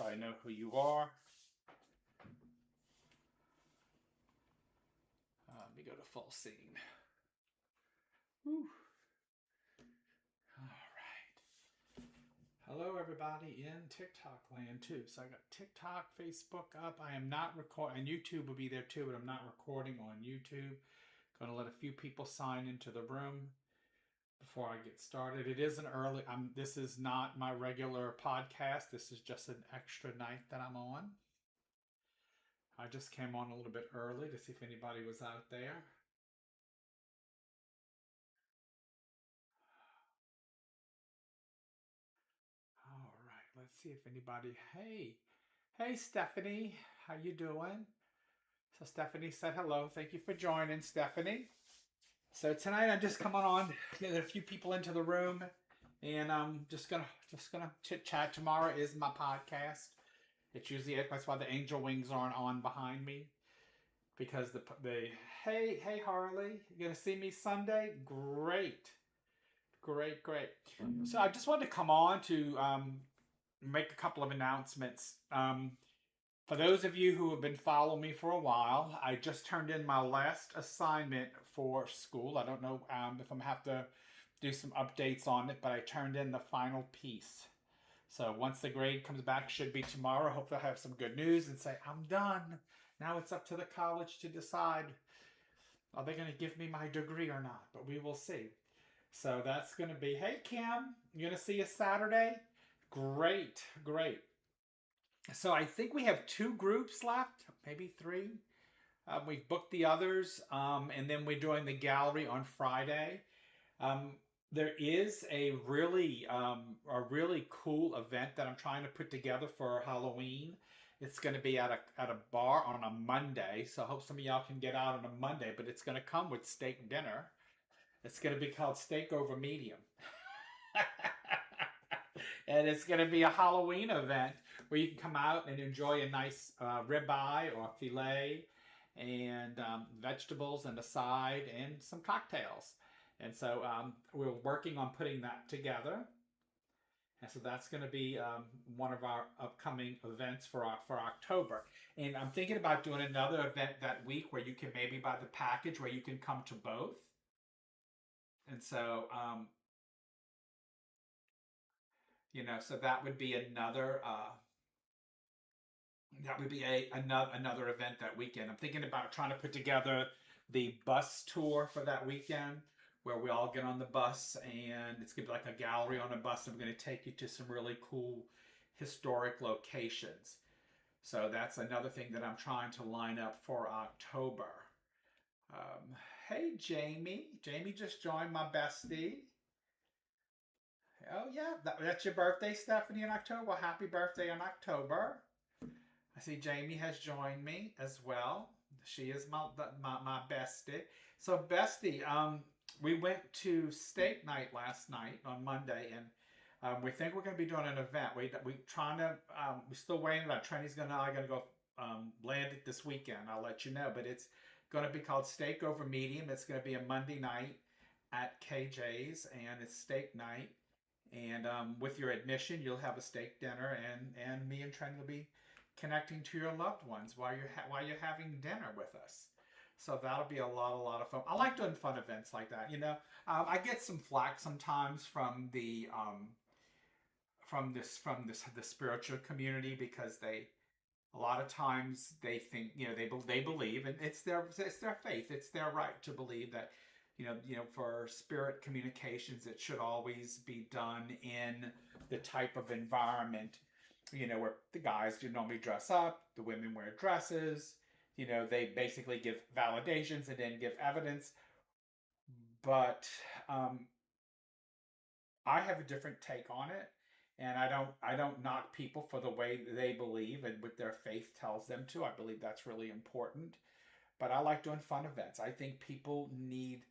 so I know who you are. Let me go to full scene. Whew. All right. Hello, everybody in TikTok land too. So I got TikTok, Facebook up. I am not recording, and YouTube will be there too, but I'm not recording on YouTube. Going to let a few people sign into the room before I get started. It is an early. This is not my regular podcast. This is just an extra night that I'm on. I just came on a little bit early to see if anybody was out there. All right, let's see if anybody. Hey, Stephanie, how you doing? So Stephanie said hello. Thank you for joining, Stephanie. So tonight I'm just coming on, getting a few people into the room, and I'm just gonna chit chat. Tomorrow is my podcast. It's usually that's why the angel wings aren't on behind me, because the hey Harley, you gonna see me Sunday? Great. So I just wanted to come on to make a couple of announcements. For those of you who have been following me for a while, I just turned in my last assignment for school. I don't know if I'm gonna have to do some updates on it, but I turned in the final piece. So once the grade comes back, should be tomorrow. Hopefully I'll have some good news and say, I'm done. Now it's up to the college to decide, are they going to give me my degree or not? But we will see. So that's going to be, hey, Kim, you going to see us Saturday? Great. So I think we have 2 groups left, maybe 3. We've booked the others, and then we're doing the gallery on Friday. There is a really cool event that I'm trying to put together for Halloween. It's going to be at a bar on a Monday, so I hope some of y'all can get out on a Monday. But it's going to come with steak dinner. It's going to be called Steak Over Medium. And it's going to be a Halloween event where you can come out and enjoy a nice ribeye or filet and vegetables and a side and some cocktails. And so we're working on putting that together. And so that's going to be one of our upcoming events for October. And I'm thinking about doing another event that week where you can maybe buy the package where you can come to both. And so, so that would be another another event that weekend. I'm thinking about trying to put together the bus tour for that weekend, where we all get on the bus and it's going to be like a gallery on a bus. I'm going to take you to some really cool historic locations. So that's another thing that I'm trying to line up for October. Hey, Jamie. Jamie just joined, my bestie. Oh, yeah. That's your birthday, Stephanie, in October. Well, happy birthday in October. I see Jamie has joined me as well. She is my bestie. So, bestie, we went to steak night last night on Monday, and we think we're going to be doing an event. We're still waiting on Trini's going to go land it this weekend. I'll let you know, but it's going to be called Steak Over Medium. It's going to be a Monday night at KJ's, and it's steak night. And with your admission, you'll have a steak dinner, and me and Trini will be connecting to your loved ones while you're having dinner with us. So that'll be a lot of fun. I like doing fun events like that. I get some flack sometimes from the spiritual community, because a lot of times they think, they believe, and it's their faith, it's their right to believe that for spirit communications, it should always be done in the type of environment, where the guys do normally dress up, the women wear dresses, they basically give validations and then give evidence. But I have a different take on it, and I don't knock people for the way they believe and what their faith tells them to. I believe that's really important. But I like doing fun events. I think people need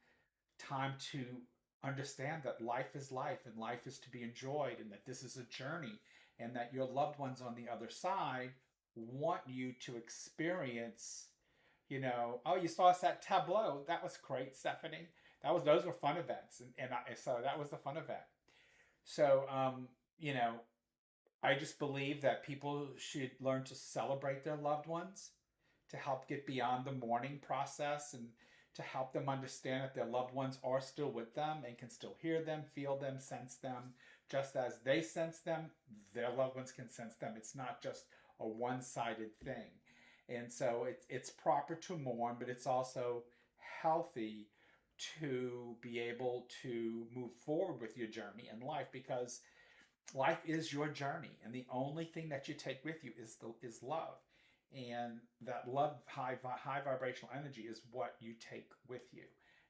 time to understand that life is life, and life is to be enjoyed, and that this is a journey, and that your loved ones on the other side want you to experience, oh, you saw us at Tableau. That was great, Stephanie. Those were fun events. So that was the fun event. So, I just believe that people should learn to celebrate their loved ones, to help get beyond the mourning process, and to help them understand that their loved ones are still with them and can still hear them, feel them, sense them. Just as they sense them, their loved ones can sense them. It's not just a one sided thing. And so it's proper to mourn, but it's also healthy to be able to move forward with your journey in life, because life is your journey, and the only thing that you take with you is love, and that love, high vibrational energy, is what you take with you.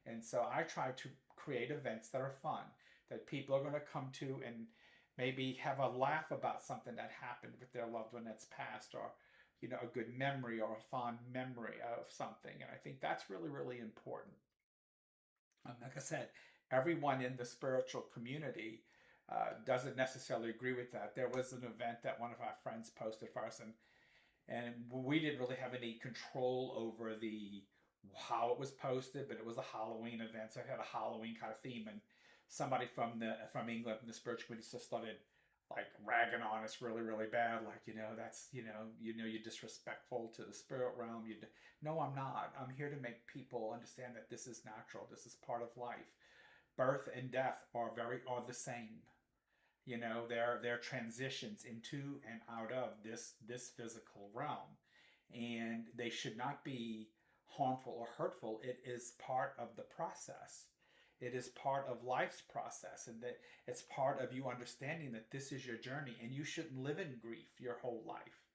And so I try to create events that are fun, that people are going to come to and maybe have a laugh about something that happened with their loved one that's passed, or a good memory or a fond memory of something. And I think that's really, really important. Like I said, everyone in the spiritual community doesn't necessarily agree with that. There was an event that one of our friends posted for us, and we didn't really have any control over the how it was posted, but it was a Halloween event, so it had a Halloween kind of theme, and somebody from England, from the spiritual community, just started like ragging on us really, really bad, like, that's, you're disrespectful to the spirit realm. No, I'm not. I'm here to make people understand that this is natural, this is part of life. Birth and death are the same. They're transitions into and out of this physical realm, and they should not be harmful or hurtful. It is part of the process. It is part of life's process, and that it's part of you understanding that this is your journey, and you shouldn't live in grief your whole life.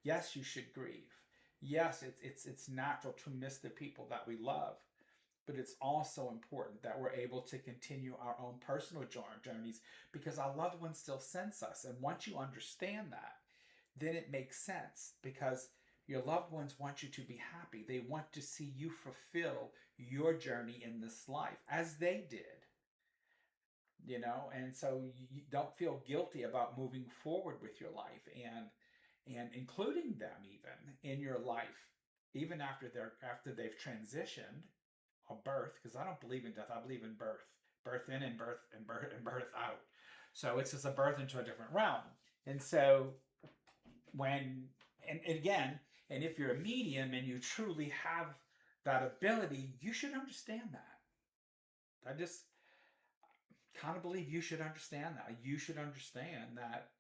Yes, you should grieve. Yes, it's natural to miss the people that we love, but it's also important that we're able to continue our own personal journeys, because our loved ones still sense us. And once you understand that, then it makes sense, because your loved ones want you to be happy. They want to see you fulfill your journey in this life as they did. And so you don't feel guilty about moving forward with your life, and including them even in your life, even after they've transitioned, or birth, because I don't believe in death. I believe in birth, birth in and birth out. So it's just a birth into a different realm. And so when and again, and if you're a medium and you truly have that ability, you should understand that. I just kind of believe you should understand that. You should understand that,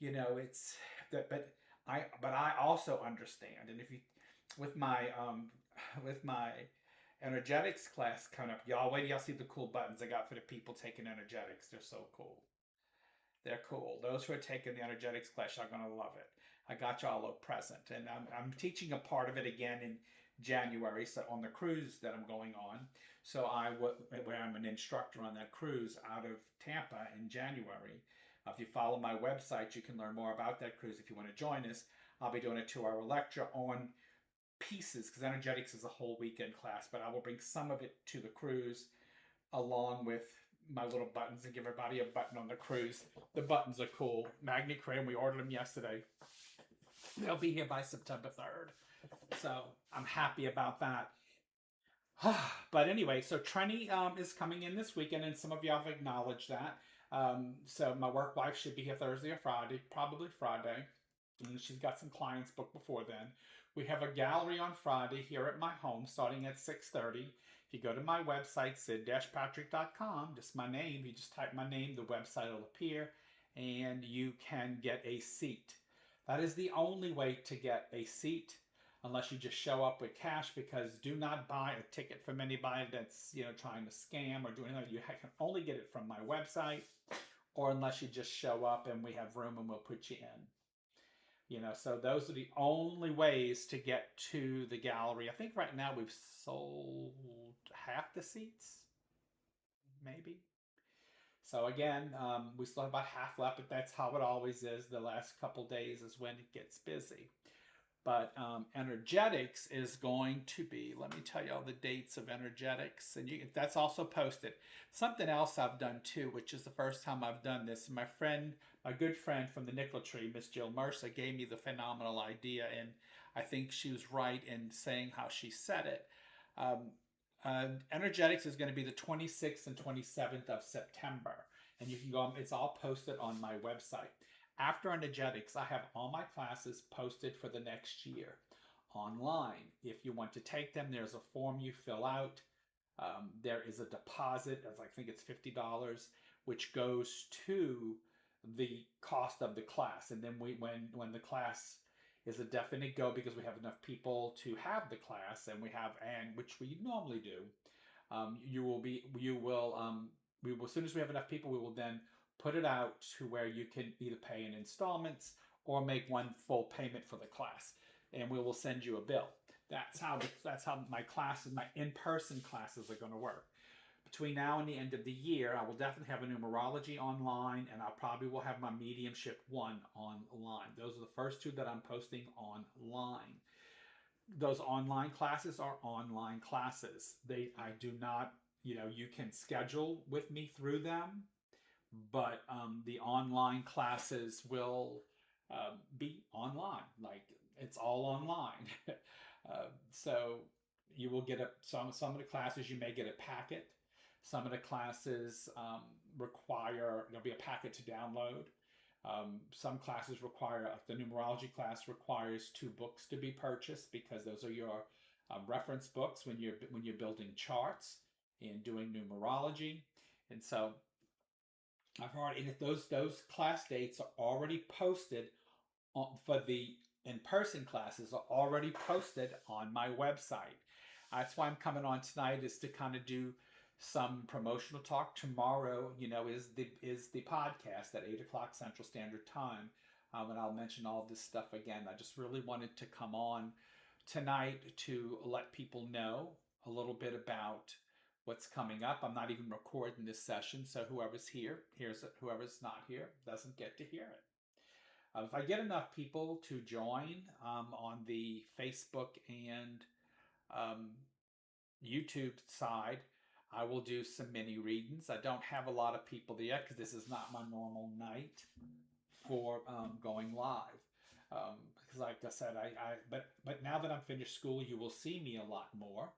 it's that, but I also understand. And if you, with my energetics class coming up, y'all wait till y'all see the cool buttons I got for the people taking energetics. They're so cool. They're cool. Those who are taking the energetics class are going to love it. I got y'all a present, and I'm teaching a part of it again in January, so on the cruise that I'm going on. So where I'm an instructor on that cruise out of Tampa in January. If you follow my website, you can learn more about that cruise. If you want to join us, I'll be doing a 2-hour lecture on pieces, because energetics is a whole weekend class, but I will bring some of it to the cruise along with my little buttons, and give everybody a button on the cruise. The buttons are cool. Magni Crane, we ordered them yesterday. They'll be here by September 3rd. So I'm happy about that. But anyway, so Trenny is coming in this weekend, and some of y'all have acknowledged that. So my work wife should be here Thursday or Friday, probably Friday. And she's got some clients booked before then. We have a gallery on Friday here at my home starting at 6:30. If you go to my website, sid-patrick.com, just my name, you just type my name, the website will appear, and you can get a seat. That is the only way to get a seat, unless you just show up with cash, because do not buy a ticket from anybody that's trying to scam or do anything. You can only get it from my website, or unless you just show up and we have room and we'll put you in. So those are the only ways to get to the gallery. I think right now we've sold half the seats, maybe. So again, we still have about half left, but that's how it always is. The last couple days is when it gets busy. But energetics is going to be, let me tell you all the dates of energetics, and that's also posted. Something else I've done too, which is the first time I've done this. My good friend from the Nickel Tree, Miss Jill Mercer, gave me the phenomenal idea, and I think she was right in saying how she said it. Energetics is going to be the 26th and 27th of September, and you can go. It's all posted on my website. After energetics, I have all my classes posted for the next year online. If you want to take them, there's a form you fill out. There is a deposit of, I think it's $50, which goes to the cost of the class. And then when the class is a definite go, because we have enough people to have the class, and which we normally do, we will, as soon as we have enough people, we will then put it out to where you can either pay in installments or make one full payment for the class, and we will send you a bill. That's how my classes, my in-person classes, are going to work. Between now and the end of the year, I will definitely have a numerology online, and I probably will have my mediumship 1 online. Those are the first 2 that I'm posting online. Those online classes are online classes. I do not, you can schedule with me through them, but the online classes will be online. Like, it's all online. So you will get some of the classes, you may get a packet. Some of the classes there'll be a packet to download. Some classes require, the numerology class requires 2 books to be purchased, because those are your reference books when you're building charts and doing numerology. And so and if those class dates are already posted for the in-person classes, are already posted on my website. That's why I'm coming on tonight, is to kind of do some promotional talk. Tomorrow, is the podcast at 8 o'clock Central Standard Time, and I'll mention all this stuff again. I just really wanted to come on tonight to let people know a little bit about what's coming up. I'm not even recording this session, so whoever's here hears it. Whoever's not here doesn't get to hear it. If I get enough people to join on the Facebook and YouTube side, I will do some mini readings. I don't have a lot of people there yet, because this is not my normal night for going live. Because, like I said, but now that I'm finished school, you will see me a lot more.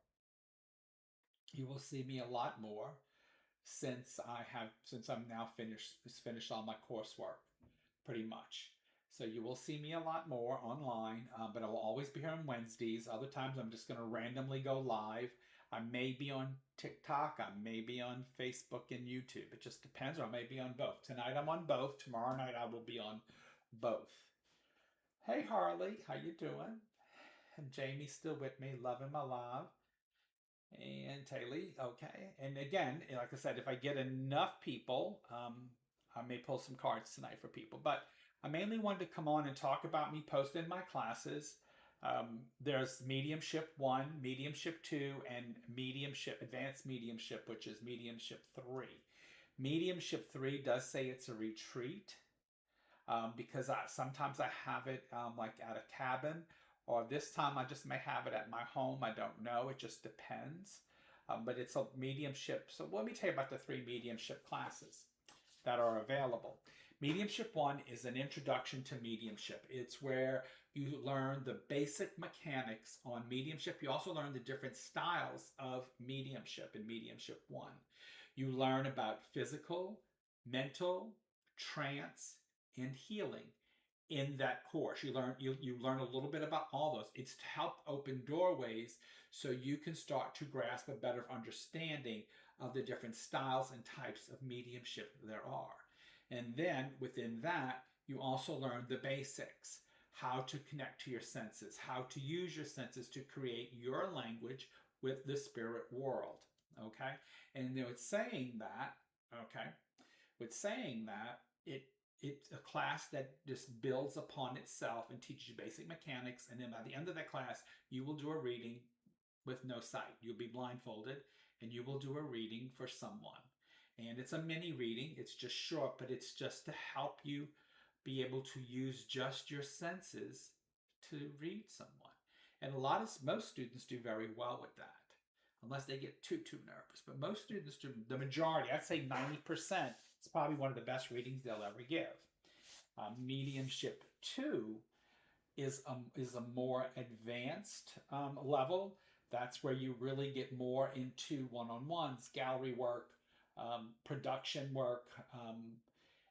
You will see me a lot more since I'm now finished all my coursework, pretty much. So you will see me a lot more online, but I will always be here on Wednesdays. Other times I'm just going to randomly go live. I may be on TikTok. I may be on Facebook and YouTube. It just depends, or I may be on both. Tonight I'm on both. Tomorrow night I will be on both. Hey Harley, how you doing? And Jamie's still with me, loving my live. And Taylor, okay. And again, like I said, if I get enough people, I may pull some cards tonight for people. But I mainly wanted to come on and talk about me posting my classes. There's Mediumship 1, Mediumship 2, and Advanced Mediumship, which is Mediumship 3. Mediumship 3 does say it's a retreat, because sometimes I have it like at a cabin, or this time I just may have it at my home. I don't know. It just depends. But it's a mediumship. So let me tell you about the 3 mediumship classes that are available. Mediumship 1 is an introduction to mediumship. It's where you learn the basic mechanics on mediumship. You also learn the different styles of mediumship in Mediumship 1. You learn about physical, mental, trance, and healing in that course. You learn a little bit about all those. It's to help open doorways so you can start to grasp a better understanding of the different styles and types of mediumship there are. And then within that, you also learn the basics, how to connect to your senses, how to use your senses to create your language with the spirit world. Okay? And it's saying that, it's a class that just builds upon itself and teaches you basic mechanics. And then by the end of that class, you will do a reading with no sight. You'll be blindfolded, and you will do a reading for someone. And it's a mini reading. It's just short, but it's just to help you be able to use just your senses to read someone. And most students do very well with that, unless they get too nervous. But most students do, the majority, I'd say 90%, it's probably one of the best readings they'll ever give. Mediumship 2 is a more advanced level. That's where you really get more into one-on-ones, gallery work, production work,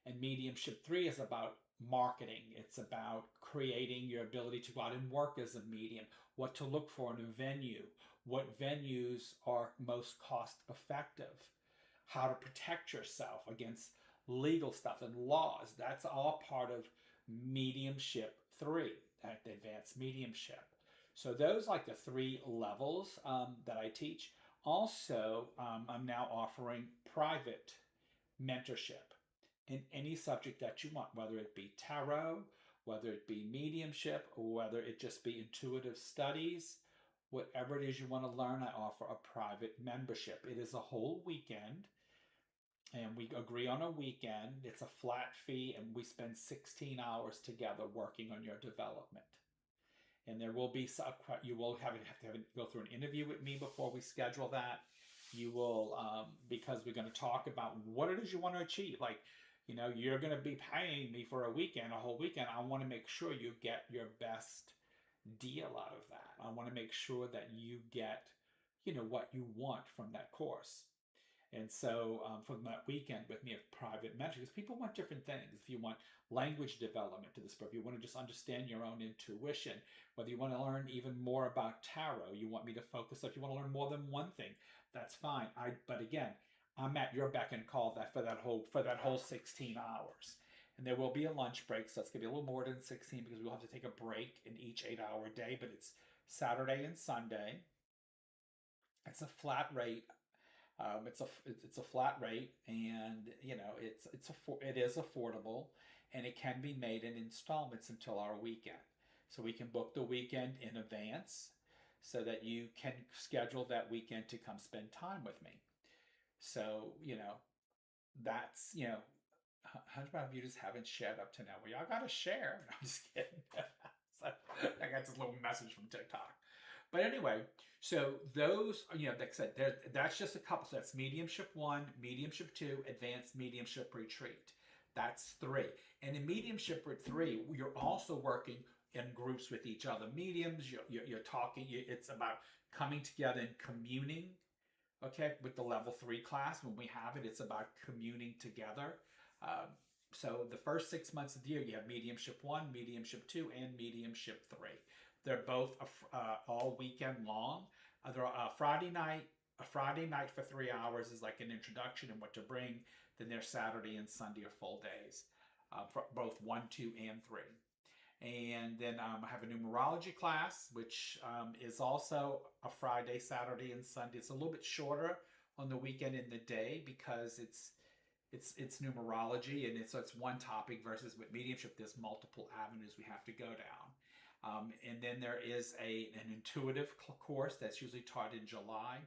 and Mediumship 3 is about marketing. It's about creating your ability to go out and work as a medium, what to look for in a venue, what venues are most cost effective, how to protect yourself against legal stuff and laws. That's all part of mediumship 3, advanced mediumship. So those like the 3 levels that I teach. Also, I'm now offering private mentorship in any subject that you want, whether it be tarot, whether it be mediumship, or whether it just be intuitive studies. Whatever it is you want to learn, I offer a private membership. It is a whole weekend, and we agree on a weekend. It's a flat fee, and we spend 16 hours together working on your development. And there will be you will have to go through an interview with me before we schedule that. You will because we're going to talk about what it is you want to achieve. Like, you're going to be paying me for a whole weekend. I want to make sure you get your best deal out of that. I want to make sure that you get, what you want from that course. And so from that weekend with me of private mentoring, because people want different things. If you want language development to this, if you want to just understand your own intuition, whether you want to learn even more about tarot, you want me to focus, if you want to learn more than one thing, that's fine. But again, I'm at your beck and call for that whole 16 hours. And there will be a lunch break, so it's going to be a little more than 16 because we'll have to take a break in each 8-hour day, but it's Saturday and Sunday. It's a flat rate. It's a flat rate, and it is affordable, and it can be made in installments until our weekend. So we can book the weekend in advance, so that you can schedule that weekend to come spend time with me. So that's 100 of you just haven't shared up to now. Well, y'all gotta share. No, I'm just kidding. So, I got this little message from TikTok. But anyway, so those, like I said, that's just a couple. So that's mediumship 1, mediumship 2, advanced mediumship retreat. That's 3. And in mediumship 3, you're also working in groups with each other. Mediums, you're talking. It's about coming together and communing. Okay, with the level 3 class, when we have it, it's about communing together. So the first 6 months of the year, you have mediumship 1, mediumship 2, and mediumship 3. They're both all weekend long. They're a Friday night for 3 hours is like an introduction and what to bring. Then their Saturday and Sunday are full days, for both 1, 2, and 3. And then I have a numerology class, which is also a Friday, Saturday, and Sunday. It's a little bit shorter on the weekend in the day because it's numerology, and it's one topic versus with mediumship, there's multiple avenues we have to go down. And then there is an intuitive course that's usually taught in July.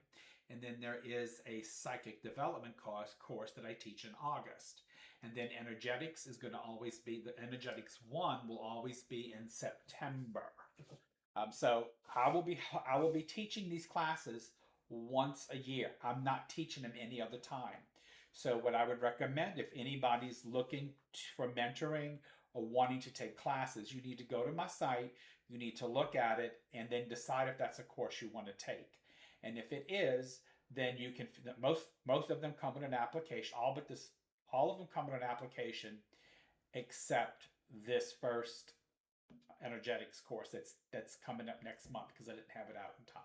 And then there is a psychic development course that I teach in August. And then energetics is going to always be, the energetics 1 will always be in September. So I will be teaching these classes once a year. I'm not teaching them any other time. So what I would recommend, if anybody's looking for mentoring or wanting to take classes, you need to go to my site, you need to look at it, and then decide if that's a course you want to take. And if it is, then you can, most of them come with an application, all of them come with an application except this first energetics course that's coming up next month because I didn't have it out in time.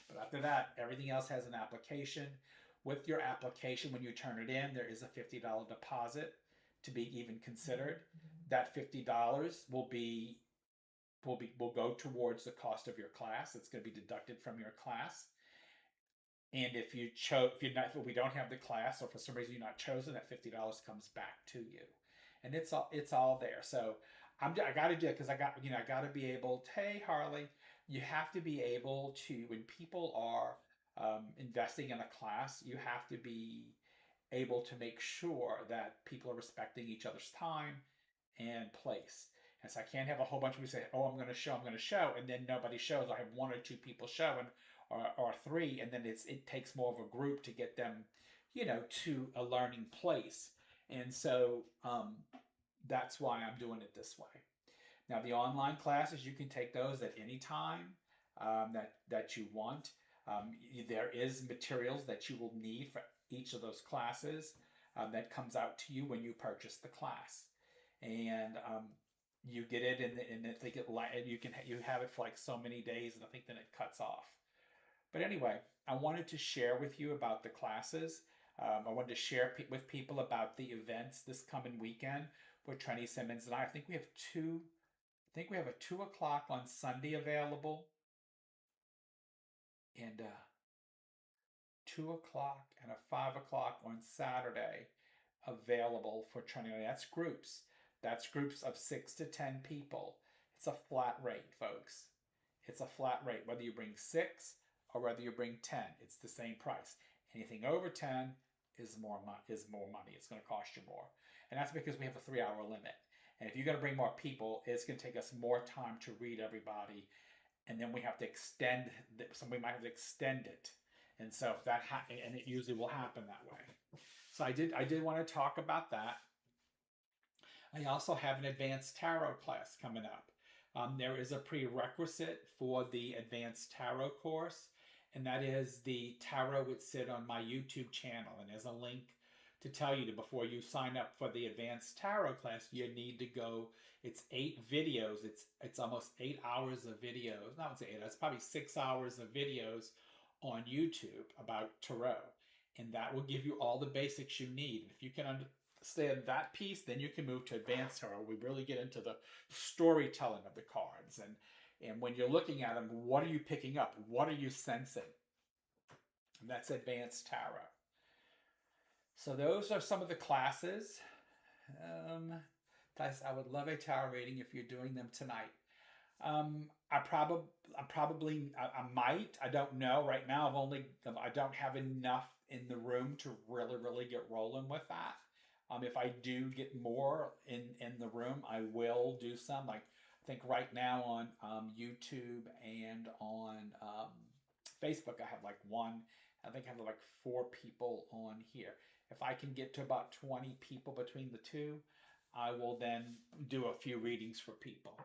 But after that, everything else has an application. With your application, when you turn it in, there is a $50 deposit to be even considered. That $50 will go towards the cost of your class. It's going to be deducted from your class. And if we don't have the class, or for some reason you're not chosen, that $50 comes back to you, and it's all there. So I got to do it because I got to be able. Hey Harley, you have to be able to, when people are investing in a class, you have to be able to make sure that people are respecting each other's time and place. And so I can't have a whole bunch of people say, "Oh, I'm going to show," and then nobody shows. I have 1 or 2 people showing, or 3, and then it takes more of a group to get them, to a learning place. And so that's why I'm doing it this way. Now the online classes, you can take those at any time that you want. There is materials that you will need for each of those classes that comes out to you when you purchase the class. and you get it, and I think you have it for like so many days, and I think then it cuts off. But anyway, I wanted to share with you about the classes. I wanted to share with people about the events this coming weekend with Trenny Simmons and I. I think we have two. I think we have a 2 o'clock on Sunday available, and 2 o'clock and a 5 o'clock on Saturday available for training. That's groups. That's groups of 6 to 10 people. It's a flat rate, folks. It's a flat rate. Whether you bring 6 or whether you bring 10, it's the same price. Anything over 10 is more money. It's going to cost you more. And that's because we have a 3-hour limit. And if you're going to bring more people, it's going to take us more time to read everybody. And then we have to extend, we might have to extend it. And so if that and it usually will happen that way. So I did want to talk about that. I also have an advanced tarot class coming up. There is a prerequisite for the advanced tarot course, and that is the tarot would sit on my YouTube channel. And there's a link to tell you before you sign up for the advanced tarot class, you need to go. It's 8 videos. It's almost 8 hours of videos. Not say 8. It's probably 6 hours of videos on YouTube about tarot, and that will give you all the basics you need. If you can understand that piece, then you can move to advanced tarot. We really get into the storytelling of the cards, and when you're looking at them, what are you picking up? What are you sensing? And that's advanced tarot. So those are some of the classes. Guys, I would love a tarot reading if you're doing them tonight. I might. I don't know. Right now, I don't have enough in the room to really get rolling with that. If I do get more in the room, I will do some. Like I think right now on YouTube and on Facebook, I have like one. I think I have like 4 people on here. If I can get to about 20 people between the two, I will then do a few readings for people.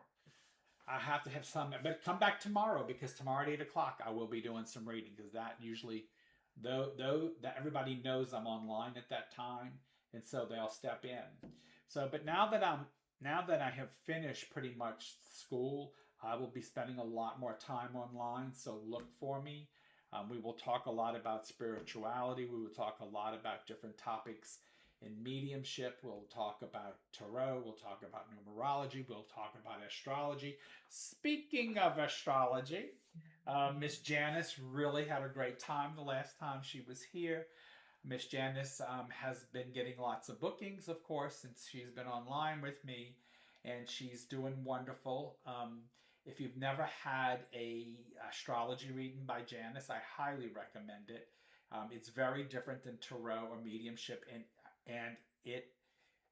I have to have some, but come back tomorrow, because tomorrow at 8 o'clock I will be doing some reading, because that usually, though that everybody knows I'm online at that time, and so they'll step in. So, but now that I have finished pretty much school, I will be spending a lot more time online. So look for me. We will talk a lot about spirituality. We will talk a lot about different topics in mediumship. We'll talk about tarot. We'll talk about numerology. We'll talk about astrology. Speaking of astrology, Miss Janice really had a great time the last time she was here. Miss Janice has been getting lots of bookings, of course, since she's been online with me, and she's doing wonderful. If you've never had a astrology reading by Janice, I highly recommend it. It's very different than tarot or mediumship, and it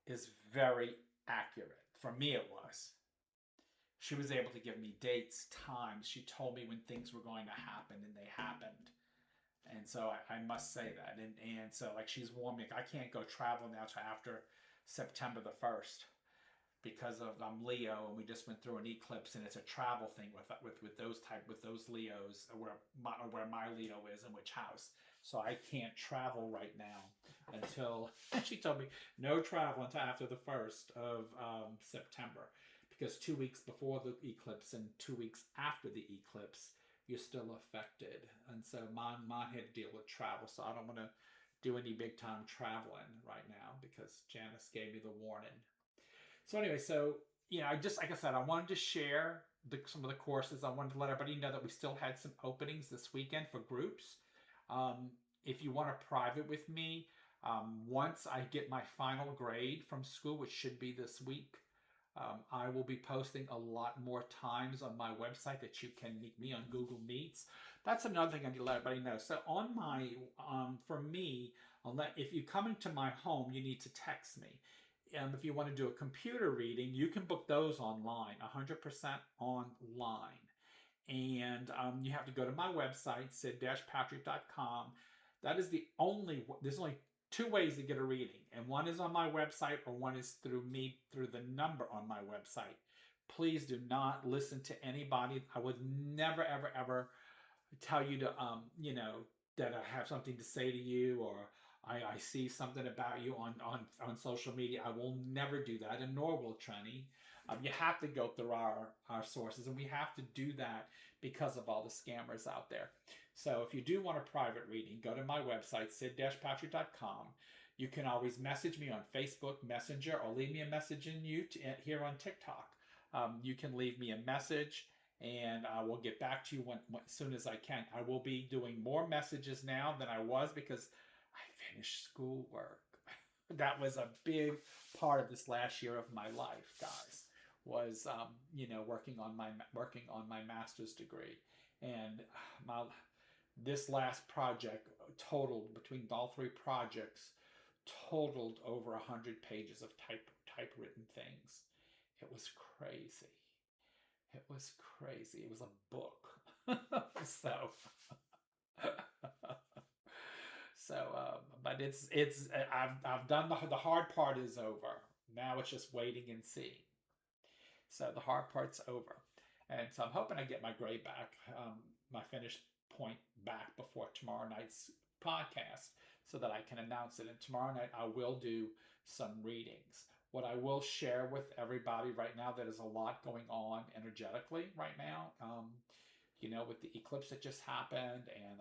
is very accurate. For me, it was. She was able to give me dates, times. She told me when things were going to happen, and they happened. And so I must say that. And so like she's warned me, I can't go travel now till after September the 1st. Because of Leo, and we just went through an eclipse, and it's a travel thing with those Leos, where my Leo is and which house. So I can't travel right now until she told me no travel until after the 1st of September, because 2 weeks before the eclipse and 2 weeks after the eclipse, you're still affected, and so mine had to deal with travel. So I don't want to do any big time traveling right now because Janice gave me the warning. So anyway, like I said, I wanted to share some of the courses. I wanted to let everybody know that we still had some openings this weekend for groups. If you want a private with me, once I get my final grade from school, which should be this week, I will be posting a lot more times on my website that you can meet me on Google Meets. That's another thing I need to let everybody know. So on my, for me, if you come into my home, you need to text me. If you want to do a computer reading, you can book those online, 100% online. And you have to go to my website, sid-patrick.com. That is there's only 2 ways to get a reading. And one is on my website, or one is through me, through the number on my website. Please do not listen to anybody. I would never, ever tell you to, that I have something to say to you, or I see something about you on social media. I will never do that, and nor will Trenny. You have to go through our sources, and we have to do that because of all the scammers out there. So if you do want a private reading, go to my website, sid-patrick.com. You can always message me on Facebook Messenger or leave me a message in here on TikTok. You can leave me a message and I will get back to you as soon as I can. I will be doing more messages now than I was because I finished schoolwork. That was a big part of this last year of my life, guys. Was working on my master's degree, and this last project totaled, between all three projects, totaled over 100 pages of typewritten things. It was crazy. It was crazy. It was a book. so but I've done the hard part is over. Now it's just waiting and seeing. So the hard part's over. And so I'm hoping I get my grade back, my finished point back before tomorrow night's podcast so that I can announce it. And tomorrow night I will do some readings. What I will share with everybody right now, that is a lot going on energetically right now. With the eclipse that just happened and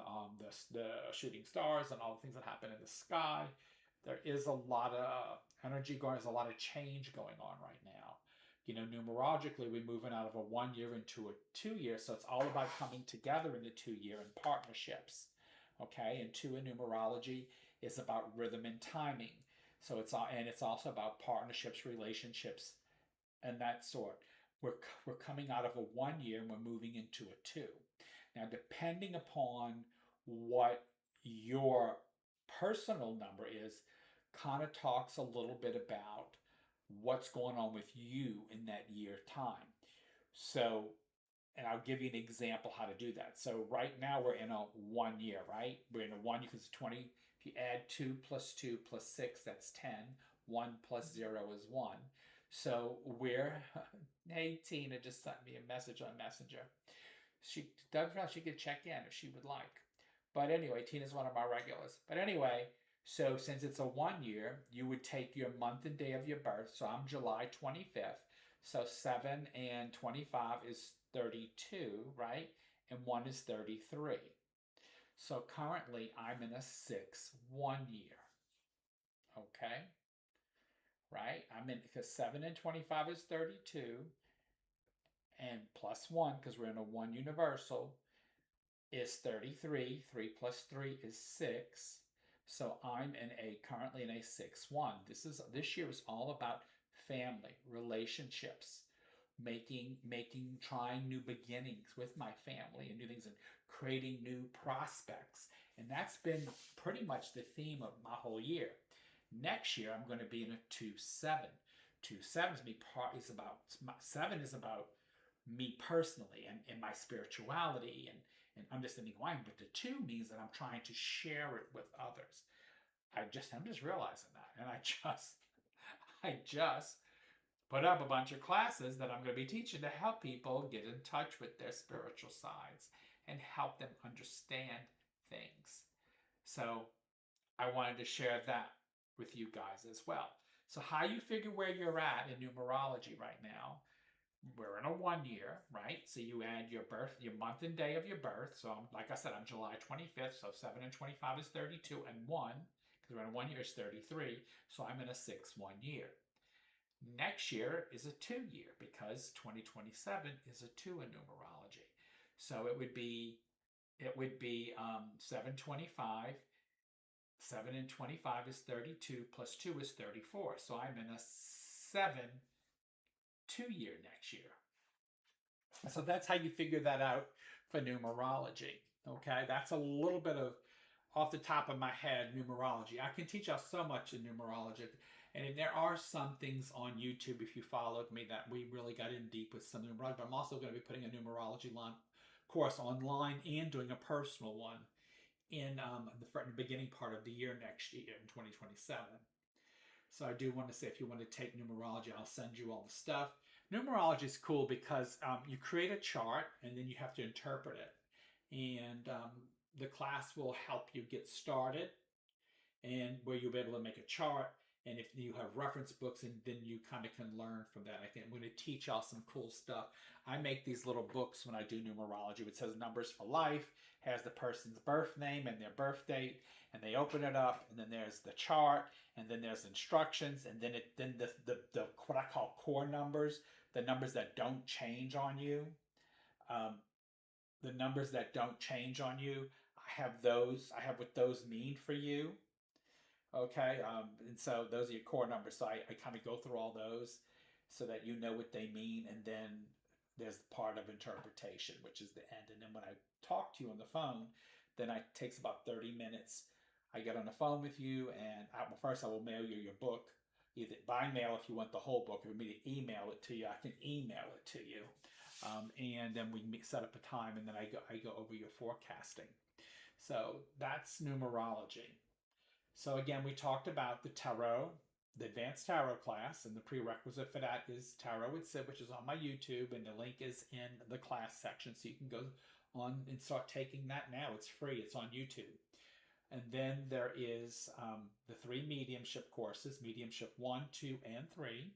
the shooting stars and all the things that happen in the sky, there is a lot of energy going, there's a lot of change going on right now. Numerologically, we're moving out of a 1 year into a 2 year, so it's all about coming together in the 2 year and partnerships. Okay, and 2 in numerology is about rhythm and timing. So it's also about partnerships, relationships, and that sort. We're coming out of a 1 year and we're moving into a 2. Now, depending upon what your personal number is, kind of talks a little bit about what's going on with you in that year time. So, and I'll give you an example how to do that. So right now we're in a 1 year, right? We're in a 1 year because it's 20. If you add 2 plus 2 plus 6, that's 10. 1 plus 0 is 1. So hey, Tina just sent me a message on Messenger. She could check in if she would like. But anyway, Tina's one of my regulars. But anyway, so since it's a 1 year, you would take your month and day of your birth. So I'm July 25th. So 7 and 25 is 32, right? And 1 is 33. So currently I'm in a 6-1 year. Okay? Right? I'm in, because 7 and 25 is 32. And plus 1, because we're in a 1 universal, is 33. 3 plus 3 is 6. So I'm currently in a 6-1. This year is all about family, relationships, trying new beginnings with my family and new things, and creating new prospects. And that's been pretty much the theme of my whole year. Next year, I'm going to be in a 2-7. 2-7 is about me personally and my spirituality and understanding who I am. But the 2 means that I'm trying to share it with others. I'm just realizing that. And I just put up a bunch of classes that I'm going to be teaching to help people get in touch with their spiritual sides and help them understand things. So I wanted to share that with you guys as well. So how you figure where you're at in numerology right now, we're in a 1 year, right? So you add your month and day of your birth. So like I said, I'm July 25th. So 7 and 25 is 32, and 1, because we're in a 1 year, is 33. So I'm in a 6-1 year. Next year is a 2 year, because 2027 is a 2 in numerology. So it would be 725. 7 and 25 is 32, plus 2 is 34. So I'm in a 7-2 year next year. So that's how you figure that out for numerology. Okay, that's a little bit of off the top of my head numerology. I can teach y'all so much in numerology. And there are some things on YouTube, if you followed me, that we really got in deep with some numerology. But I'm also going to be putting a numerology course online and doing a personal one in the beginning part of the year next year in 2027. So I do want to say, if you want to take numerology, I'll send you all the stuff. Numerology is cool because you create a chart and then you have to interpret it. And the class will help you get started. and where you'll be able to make a chart. And if you have reference books, and then you kind of can learn from that. I think I'm going to teach y'all some cool stuff. I make these little books when I do numerology. It says numbers for life, has the person's birth name and their birth date, and they open it up, and then there's the chart, and then there's instructions, and then the what I call core numbers, the numbers that don't change on you. Um, the numbers that don't change on you. I have those. I have what those mean for you. Okay, and so those are your core numbers. So I kind of go through all those so that you know what they mean, and then there's the part of interpretation, which is the end. And then when I talk to you on the phone, then it takes about 30 minutes. I get on the phone with you, and well, first I will mail you your book, either by mail if you want the whole book, or me to email it to you. I can email it to you, and then we set up a time, and then I go over your forecasting. So that's numerology. So again, we talked about the tarot, the advanced tarot class, and the prerequisite for that is Tarot with Sid, which is on my YouTube, and the link is in the class section, so you can go on and start taking that now. It's free. It's on YouTube. And then there is the 3 mediumship courses, mediumship 1, 2, and 3.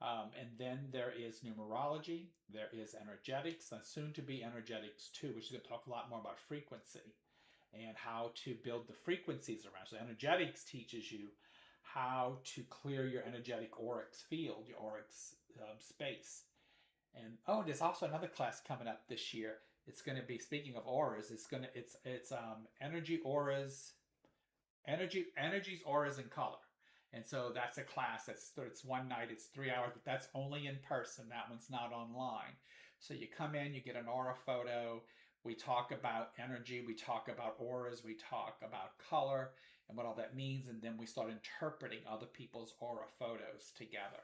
And then there is numerology, there is energetics, and soon to be energetics 2, which is going to talk a lot more about frequency and how to build the frequencies around. So energetics teaches you how to clear your energetic aurics field, your aurics space. And oh, there's also another class coming up this year. It's going to be, speaking of auras, it's energy auras, energies, auras, and color. And so that's a class it's one night, it's 3 hours, but that's only in person. That one's not online. So you come in, you get an aura photo. We talk about energy, we talk about auras, we talk about color and what all that means, and then we start interpreting other people's aura photos together.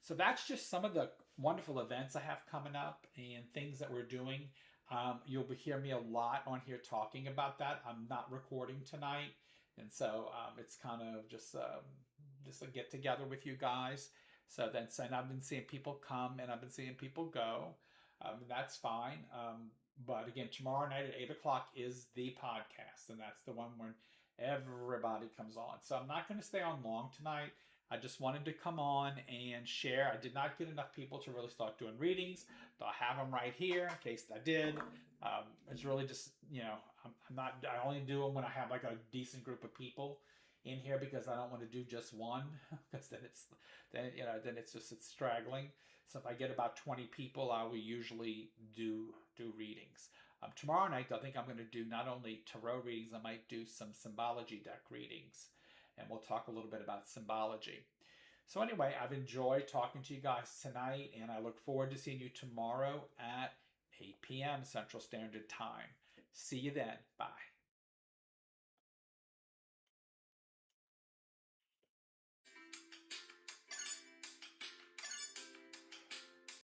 So that's just some of the wonderful events I have coming up and things that we're doing. You'll hear me a lot on here talking about that. I'm not recording tonight, and so it's kind of just a get together with you guys. So then, I've been seeing people come and I've been seeing people go. That's fine. But again, tomorrow night at 8 o'clock is the podcast, and that's the one when everybody comes on. So I'm not going to stay on long tonight. I just wanted to come on and share. I did not get enough people to really start doing readings. So I have them right here in case I did. It's really just, I only do them when I have like a decent group of people in here, because I don't want to do just one, because then it's straggling. So if I get about 20 people, I will usually do readings. Tomorrow night, I think I'm going to do not only tarot readings, I might do some symbology deck readings, and we'll talk a little bit about symbology. So anyway, I've enjoyed talking to you guys tonight, and I look forward to seeing you tomorrow at 8 p.m. Central Standard Time. See you then. Bye.